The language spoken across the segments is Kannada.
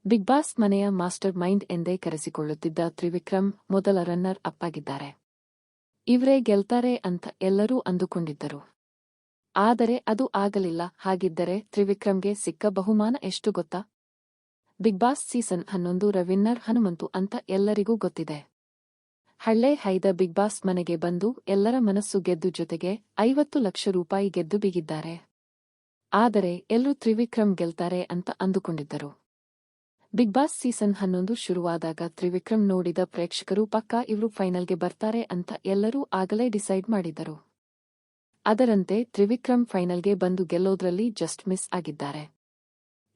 ಬಿಗ್ ಬಾಸ್ ಮನೆಯ ಮಾಸ್ಟರ್ ಮೈಂಡ್ ಎಂದೇ ಕರೆಸಿಕೊಳ್ಳುತ್ತಿದ್ದ ತ್ರಿವಿಕ್ರಮ್ ಮೊದಲ ರನ್ನರ್ ಅಪ್ ಆಗಿದ್ದಾರೆ. ಇವ್ರೇ ಗೆಲ್ತಾರೆ ಅಂತ ಎಲ್ಲರೂ ಅಂದುಕೊಂಡಿದ್ದರು. ಆದರೆ ಅದು ಆಗಲಿಲ್ಲ. ಹಾಗಿದ್ದರೆ ತ್ರಿವಿಕ್ರಮ್ಗೆ ಸಿಕ್ಕ ಬಹುಮಾನ ಎಷ್ಟು ಗೊತ್ತಾ? ಬಿಗ್ ಬಾಸ್ ಸೀಸನ್ 11ರ ವಿನ್ನರ್ ಹನುಮಂತು ಅಂತ ಎಲ್ಲರಿಗೂ ಗೊತ್ತಿದೆ. ಹಳ್ಳೆ ಹೈದ ಬಿಗ್ ಬಾಸ್ ಮನೆಗೆ ಬಂದು ಎಲ್ಲರ ಮನಸ್ಸು ಗೆದ್ದು ಜೊತೆಗೆ 50 ಲಕ್ಷ ರೂಪಾಯಿ ಗೆದ್ದು ಬಿಗಿದ್ದಾರೆ. ಆದರೆ ಎಲ್ಲರೂ ತ್ರಿವಿಕ್ರಮ್ ಗೆಲ್ತಾರೆ ಅಂತ ಅಂದುಕೊಂಡಿದ್ದರು. ಬಿಗ್ ಬಾಸ್ ಸೀಸನ್ 11 ಶುರುವಾದಾಗ ತ್ರಿವಿಕ್ರಮ್ ನೋಡಿದ ಪ್ರೇಕ್ಷಕರು ಪಕ್ಕಾ ಇವ್ರು ಫೈನಲ್ಗೆ ಬರ್ತಾರೆ ಅಂತ ಎಲ್ಲರೂ ಆಗಲೇ ಡಿಸೈಡ್ ಮಾಡಿದ್ದರು. ಅದರಂತೆ ತ್ರಿವಿಕ್ರಮ್ ಫೈನಲ್ಗೆ ಬಂದು ಗೆಲ್ಲೋದ್ರಲ್ಲಿ ಜಸ್ಟ್ ಮಿಸ್ ಆಗಿದ್ದಾರೆ.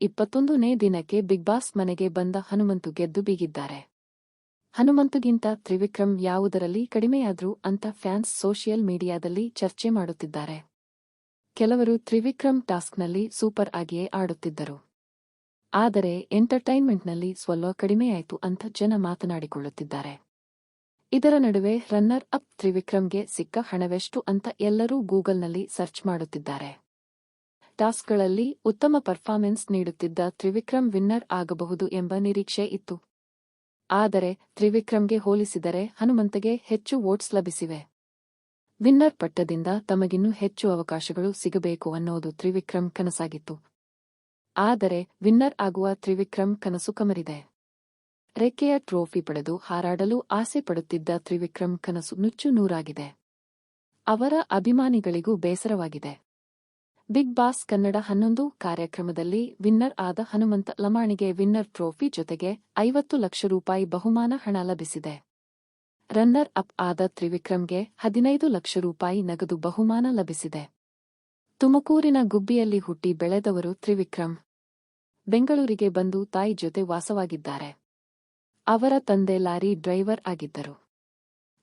21ನೇ ದಿನಕ್ಕೆ ಬಿಗ್ ಬಾಸ್ ಮನೆಗೆ ಬಂದ ಹನುಮಂತು ಗೆದ್ದು ಬೀಗಿದ್ದಾರೆ. ಹನುಮಂತುಗಿಂತ ತ್ರಿವಿಕ್ರಮ್ ಯಾವುದರಲ್ಲಿ ಕಡಿಮೆಯಾದ್ರು ಅಂತ ಫ್ಯಾನ್ಸ್ ಸೋಷಿಯಲ್ ಮೀಡಿಯಾದಲ್ಲಿ ಚರ್ಚೆ ಮಾಡುತ್ತಿದ್ದಾರೆ. ಕೆಲವರು ತ್ರಿವಿಕ್ರಮ್ ಟಾಸ್ಕ್ನಲ್ಲಿ ಸೂಪರ್ ಆಗಿಯೇ ಆಡುತ್ತಿದ್ದರು. ಆದರೆ ಎಂಟರ್ಟೈನ್ಮೆಂಟ್ನಲ್ಲಿ ಸ್ವಲ್ಪ ಕಡಿಮೆಯಾಯಿತು ಅಂತ ಜನ ಮಾತನಾಡಿಕೊಳ್ಳುತ್ತಿದ್ದಾರೆ. ಇದರ ನಡುವೆ ರನ್ನರ್ ಅಪ್ ತ್ರಿವಿಕ್ರಮ್ಗೆ ಸಿಕ್ಕ ಹಣವೆಷ್ಟು ಅಂತ ಎಲ್ಲರೂ ಗೂಗಲ್ನಲ್ಲಿ ಸರ್ಚ್ ಮಾಡುತ್ತಿದ್ದಾರೆ. ಟಾಸ್ಕ್ಗಳಲ್ಲಿ ಉತ್ತಮ ಪರ್ಫಾರ್ಮೆನ್ಸ್ ನೀಡುತ್ತಿದ್ದ ತ್ರಿವಿಕ್ರಮ್ ವಿನ್ನರ್ ಆಗಬಹುದು ಎಂಬ ನಿರೀಕ್ಷೆ ಇತ್ತು. ಆದರೆ ತ್ರಿವಿಕ್ರಮ್ಗೆ ಹೋಲಿಸಿದರೆ ಹನುಮಂತಗೆ ಹೆಚ್ಚು ವೋಟ್ಸ್ ಲಭಿಸಿವೆ. ವಿನ್ನರ್ ಪಟ್ಟದಿಂದ ತಮಗಿನ್ನೂ ಹೆಚ್ಚು ಅವಕಾಶಗಳು ಸಿಗಬೇಕು ಅನ್ನೋದು ತ್ರಿವಿಕ್ರಮ್ ಕನಸಾಗಿತ್ತು. ಆದರೆ ವಿನ್ನರ್ ಆಗುವ ತ್ರಿವಿಕ್ರಮ್ ಕನಸು ಕಮರಿದೆ. ರೆಕ್ಕೆಯ ಟ್ರೋಫಿ ಪಡೆದು ಹಾರಾಡಲು ಆಸೆ ಪಡುತ್ತಿದ್ದ ತ್ರಿವಿಕ್ರಮ್ ಕನಸು ನುಚ್ಚು ನೂರಾಗಿದೆ. ಅವರ ಅಭಿಮಾನಿಗಳಿಗೂ ಬೇಸರವಾಗಿದೆ. ಬಿಗ್ ಬಾಸ್ ಕನ್ನಡ 11 ಕಾರ್ಯಕ್ರಮದಲ್ಲಿ ವಿನ್ನರ್ ಆದ ಹನುಮಂತ ಲಮಾಣಿಗೆ ವಿನ್ನರ್ ಟ್ರೋಫಿ ಜೊತೆಗೆ 50 ಲಕ್ಷ ರೂಪಾಯಿ ಬಹುಮಾನ ಹಣ ಲಭಿಸಿದೆ. ರನ್ನರ್ ಅಪ್ ಆದ ತ್ರಿವಿಕ್ರಮ್ಗೆ 15 ಲಕ್ಷ ರೂಪಾಯಿ ನಗದು ಬಹುಮಾನ ಲಭಿಸಿದೆ. ತುಮಕೂರಿನ ಗುಬ್ಬಿಯಲ್ಲಿ ಹುಟ್ಟಿ ಬೆಳೆದವರು ತ್ರಿವಿಕ್ರಮ್. ಬೆಂಗಳೂರಿಗೆ ಬಂದು ತಾಯಿ ಜೊತೆ ವಾಸವಾಗಿದ್ದಾರೆ. ಅವರ ತಂದೆ ಲಾರಿ ಡ್ರೈವರ್ ಆಗಿದ್ದರು.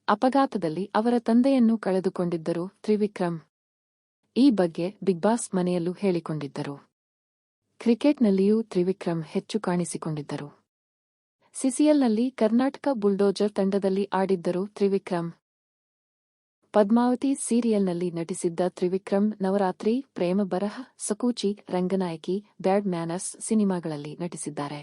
ಅಪಘಾತದಲ್ಲಿ ಅವರ ತಂದೆಯನ್ನು ಕಳೆದುಕೊಂಡಿದ್ದರು ತ್ರಿವಿಕ್ರಮ್. ಈ ಬಗ್ಗೆ ಬಿಗ್ ಬಾಸ್ ಮನೆಯಲ್ಲೂ ಹೇಳಿಕೊಂಡಿದ್ದರು. ಕ್ರಿಕೆಟ್ನಲ್ಲಿಯೂ ತ್ರಿವಿಕ್ರಮ್ ಹೆಚ್ಚು ಕಾಣಿಸಿಕೊಂಡಿದ್ದರು. ಸಿಸಿಎಲ್ನಲ್ಲಿ ಕರ್ನಾಟಕ ಬುಲ್ಡೋಜರ್ ತಂಡದಲ್ಲಿ ಆಡಿದ್ದರು ತ್ರಿವಿಕ್ರಮ್. ಪದ್ಮಾವತಿ ಸೀರಿಯಲ್ನಲ್ಲಿ ನಟಿಸಿದ್ದ ತ್ರಿವಿಕ್ರಮ್ ನವರಾತ್ರಿ, ಪ್ರೇಮ ಬರಹ, ಸಕೂಚಿ, ರಂಗನಾಯಕಿ, ಬ್ಯಾಡ್ ಮ್ಯಾನರ್ಸ್ ಸಿನಿಮಾಗಳಲ್ಲಿ ನಟಿಸಿದ್ದಾರೆ.